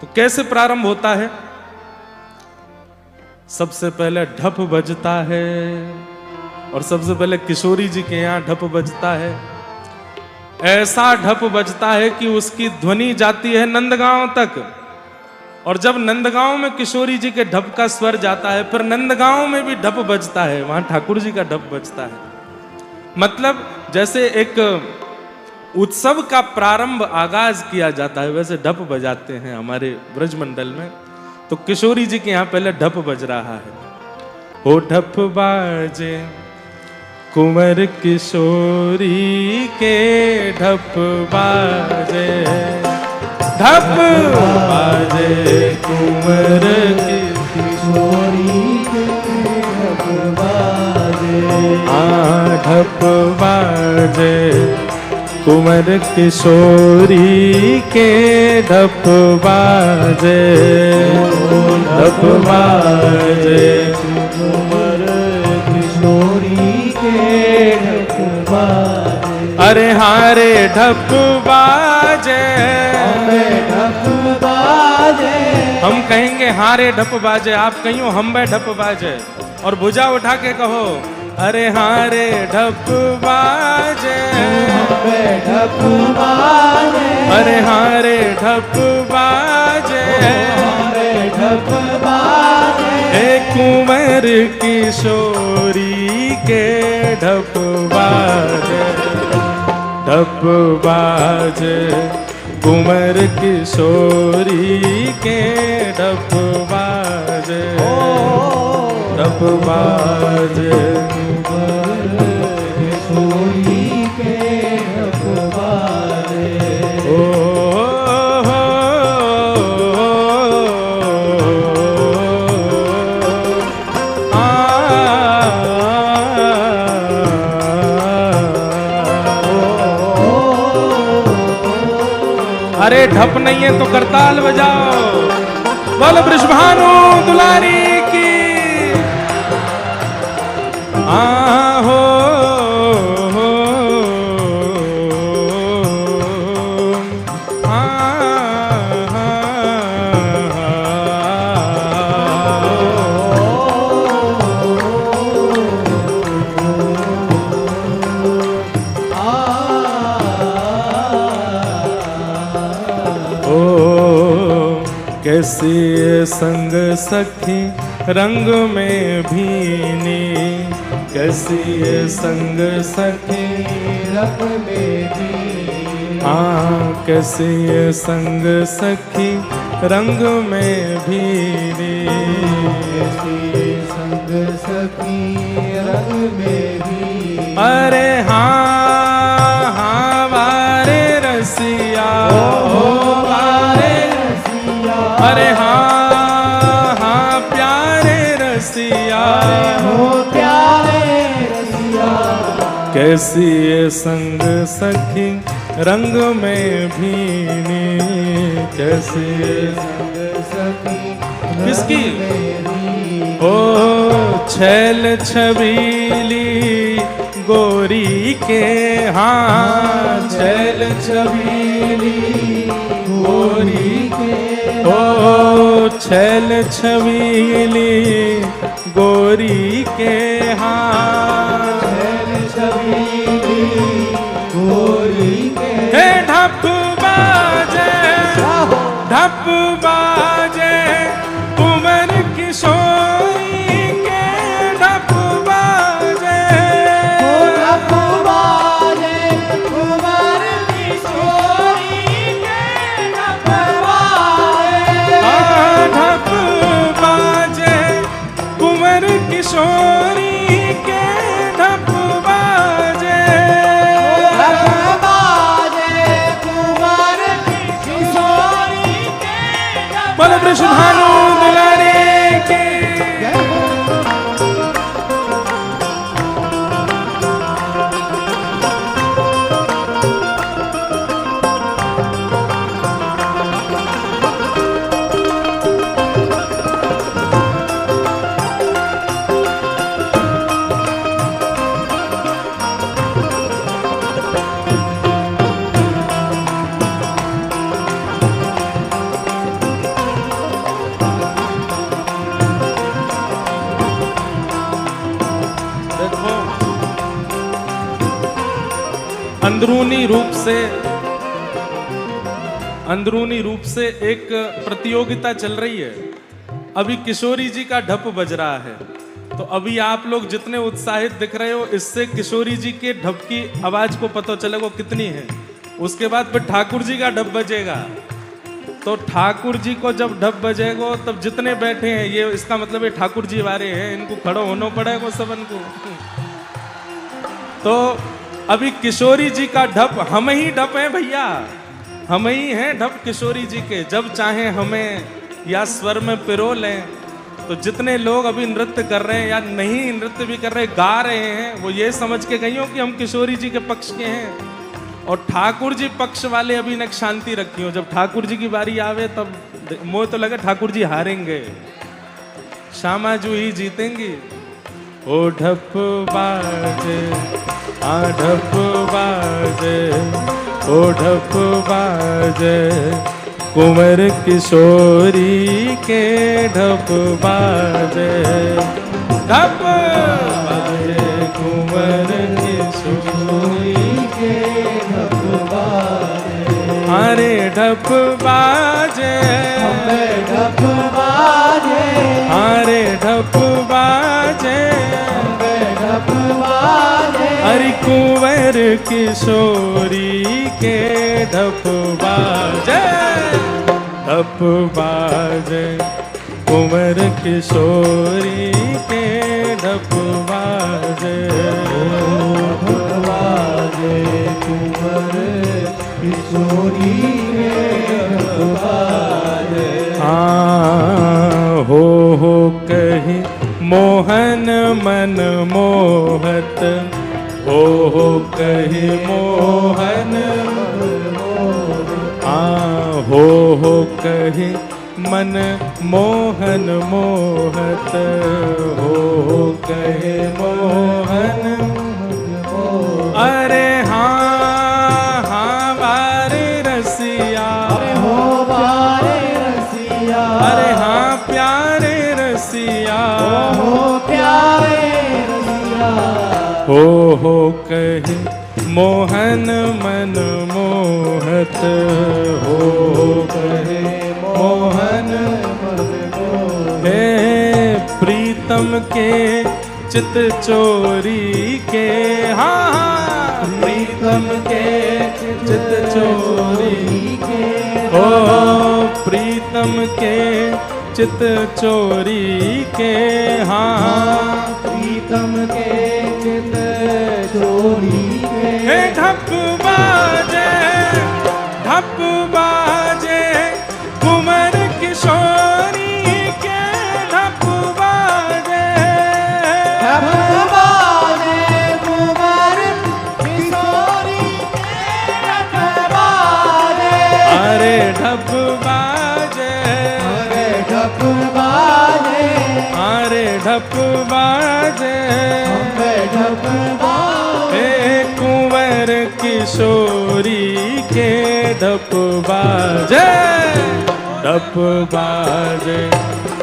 तो कैसे प्रारंभ होता है? सबसे पहले ढप बजता है, और सबसे पहले किशोरी जी के यहाँ ढप बजता है। ऐसा ढप बजता है कि उसकी ध्वनि जाती है नंदगांव तक, और जब नंदगांव में किशोरी जी के ढप का स्वर जाता है, फिर नंदगांव में भी ढप बजता है, वहां ठाकुर जी का ढप बजता है। मतलब जैसे एक उत्सव का प्रारंभ आगाज किया जाता है, वैसे ढप बजाते हैं हमारे ब्रजमंडल में। तो किशोरी जी के यहाँ पहले ढप बज रहा है। हो ढप बाजे कुंवर किशोरी के ढप बाजे, ढप बाजे कुंवर किशोरी के ढप बाजे, ढप बाजे कुंवर किशोरी के ढप बाजे, ढप बाजे कुंवर किशोरी के ढप बाजे। अरे हारे ढप बाजे, ढप बाजे। हम कहेंगे हारे ढप बाजे, आप कहियो हम बे ढप बाजे, और भुजा उठा के कहो अरे हारे ढप बाजे, ढप बाजे। अरे हारे ढप बाजे, ढप बाजे। हे कुंवर किशोरी के ढप बाजे, ढप बाजे कुंवर किशोरी के ढप बाजे, ढप बाजे कुंवर किशोरी के ढप बाजे। अरे ढप नहीं है तो करताल बजाओ, बोल वृषभानु दुलारी की। हो कैसी संग सखी रंग में भीनी, कैसी संग सखी रंग में भीनी। कैसी संग सखी रंग में भीनी, कैसी संग सखी रंग में भीनी। अरे हाँ वारे रसिया, वारे रसिया। अरे हाँ प्यारे रसिया, हो प्यारे रसिया। कैसी संग सखी रंग में भीनी, कैसी संग सखी किसकी? ओ छैल छबीली गोरी के, हाँ छैल छबीली गोरी के। ओ छैल छबीली गोरी के, हाँ छैल छबीली गोरी के। हे ढप बाजे, ढप बाजे कुंवर किशोरी के ढप बाजे, ढप बाजे कुंवर किशोरी के ढप बाजे। ढप बाजे कुंवर किशोरी के ढप बाजे, ढप बाजे कुंवर किशोरी के ढप। बोलो वृषभानु दुलारी की। अंदरूनी रूप से एक प्रतियोगिता चल रही है। अभी किशोरी जी का ढप बज रहा है, तो अभी आप लोग जितने उत्साहित दिख रहे हो, इससे किशोरी जी के ढप की आवाज को पता चलेगा कितनी है। उसके बाद फिर ठाकुर जी का ढप बजेगा, तो ठाकुर जी को जब ढप बजेगा तब जितने बैठे हैं, ये इसका मतलब है ठाकुर जी वाले हैं, इनको खड़ो होना पड़ेगा सबन को। तो अभी किशोरी जी का ढप हम ही ढप हैं भैया, हम ही हैं ढप किशोरी जी के। जब चाहे हमें या स्वर में पिरो लें। तो जितने लोग अभी नृत्य कर रहे हैं या नहीं नृत्य भी कर रहे, गा रहे हैं, वो ये समझ के गई हो कि हम किशोरी जी के पक्ष के हैं। और ठाकुर जी पक्ष वाले अभी न शांति रखी हो, जब ठाकुर जी की बारी आवे तब मुझे तो लगे ठाकुर जी हारेंगे, श्यामा जू ही जीतेंगी। ओ ढप बाजे आ ढप बाजे, ओ ढप बाजे कुंवर किशोरी के ढप बाजे, ढप बाजे कुंवर किशोरी के ढप बाजे, अरे ढप बाजे ढप बाजे, अरे ढप बाजे ढप बाजे, अरे कुंवर किशोरी के ढप बाजे, ढप बाजे कुंवर किशोरी के ढप बाजे, ढप बाजे कुंवर किशोरी के ढप बाजे। हाँ हो कही मोहन मन मोहत, हो कही मोहन हो कही मन मोहन मोहत, हो कहे मोहन, अरे हाँ हाँ बारे रसिया, अरे हो बारे रसिया, अरे हाँ प्यारे रसिया, हो प्यारे रसिया, हो कहे मोहन मन मोहत, हो कहे मोहन मन मोहत, हे प्रीतम के चित चोरी के, हाँ प्रीतम के चित चोरी के, ओ प्रीतम के चित चोरी के, हाँ प्रीतम के चित चोरी के, ढप बाजे ढप बाजे कुंवर किशोरी के ढप बाजे, ढप बाजे कुंवर किशोरी के ढप बाजे, अरे ढप बाजे अरे ढप बाजे, अरे ढप बाजे ढप बाजे, कुंवर किशोरी के ढप बाजे, ढप बाजे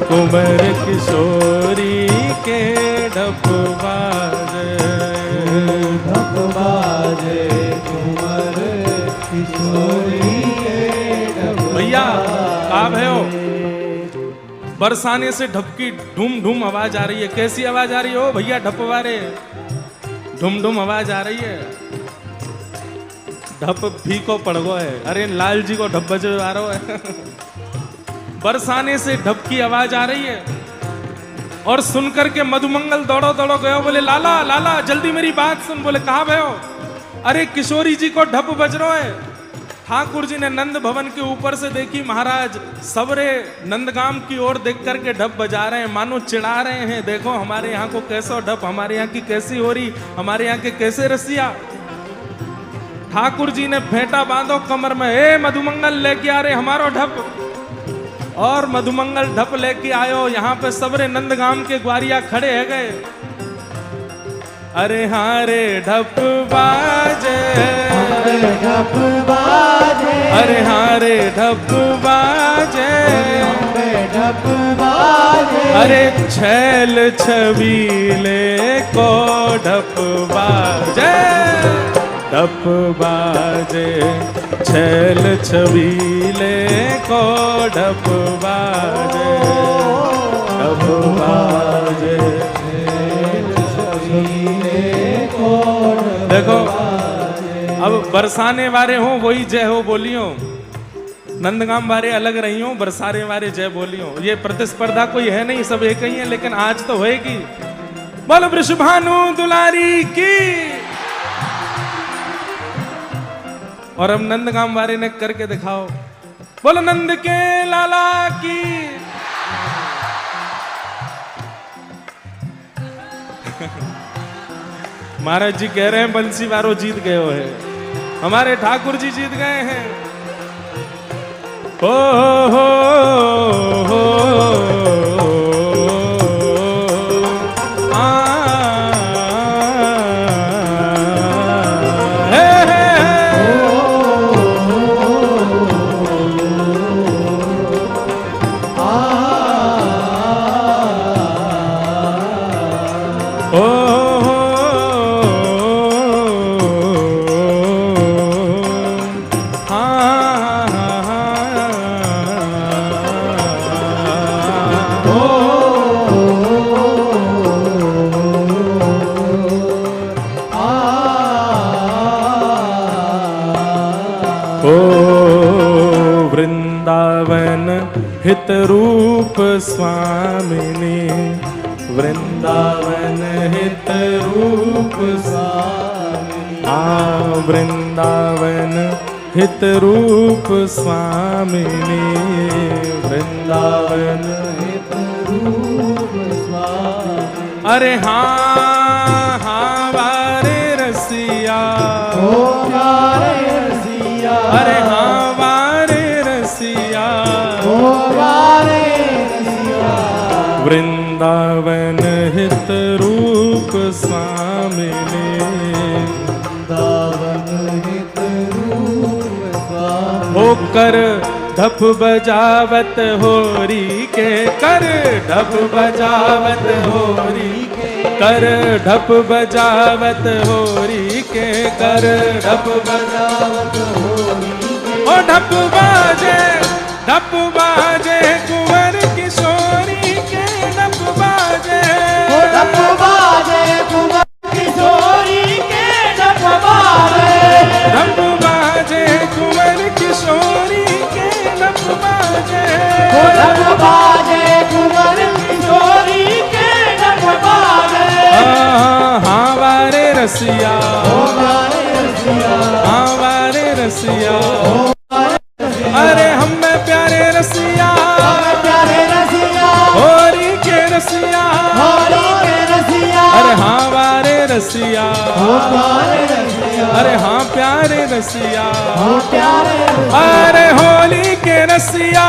कुंवर किशोरी के ढप बाजे, ढप बाजे कुंवर किशोरी के ढप। भैया आप है हो, बरसाने से ढपकी ढूम ढूम आवाज आ रही है। कैसी आवाज आ रही हो भैया? ढप वारे ढूम ढूम आवाज आ रही है। ढप फीको पड़ गो है। अरे लाल जी को ढप बजवा रहा है। बरसाने से ढप की आवाज आ रही है और सुनकर के मधुमंगल दौड़ो दौड़ो गयो, बोले लाला लाला जल्दी मेरी बात सुन। बोले कहाँ भयो? अरे किशोरी जी को ढप बज रहा है। ठाकुर जी ने नंद भवन के ऊपर से देखी, महाराज सबरे नंदगाम की ओर देख करके ढप बजा रहे हैं, मानो चिढ़ा रहे हैं, देखो हमारे यहाँ को कैसा ढप, हमारे यहाँ की कैसी हो रही, हमारे यहाँ के कैसे रसिया। ठाकुर जी ने फेंटा बांधो कमर में, ए मधुमंगल लेके आ रहे हमारो ढप। और मधुमंगल ढप लेके आयो। यहाँ पे सबरे नंदगाम के ग्वारिया खड़े है गए। अरे हाँ रे ढप बाजे, ढप बाजे, अरे हाँ रे ढप बाजे, ढप बाजे, अरे छैल छबीले को ढप बाजे, ढप बाजे छैल छबीले को ढप बाजे, ढप बाजे देखो अब बरसाने वाले हो वही जय हो बोलियो, नंदगाम वाले अलग रही हो, बरसाने वाले जय बोलियो। ये प्रतिस्पर्धा कोई है नहीं, सब एक ही है, लेकिन आज तो होएगी। बोलो वृषभानु दुलारी की। और अब नंदगाम वाले ने करके दिखाओ, बोलो नंद के लाला की। महाराज जी कह रहे हैं बंसी वारो जीत गए हो है, हमारे ठाकुर जी जीत गए हैं। हो हो वृंदावन हित रूप स्वामिनी, वृंदावन हित रूप स्वामिनी, वृंदावन हित रूप स्वामिनी, वृंदावन हित रूप स्वामिनी। अरे हाँ हाँ वारे रसिया, अरे हाँ वारे रसिया, वृंदावन हित रूप स्वामिनी, वृंदावन हित रूप स्वामिनी। हो कर ढप बजावत होरी के, कर ढप बजावत होरी के, कर ढप बजावत होरी के, कर ढप बजावत होरी के। ओ ढप बाजे कुंवर किशोरी के, ढप बाजे, ओ ढप बाजे कुंवर किशोरी के, ढप बाजे, ढप बाजे कुंवर किशोरी के, ढप बाजे, ओ ढप बाजे कुंवर किशोरी के, ढप बाजे। हाँ वारे रसिया, ओ वारे रसिया, हाँ वारे रसिया, ओ अरे हमें प्यारे रसिया, प्यारे रसिया, होरी के रसिया, होरी के रसिया। अरे हाँ वारे रसिया, ओ वारे रसिया, अरे हाँ प्यारे रसिया, ओ प्यारे रसिया। अरे होली के रसिया,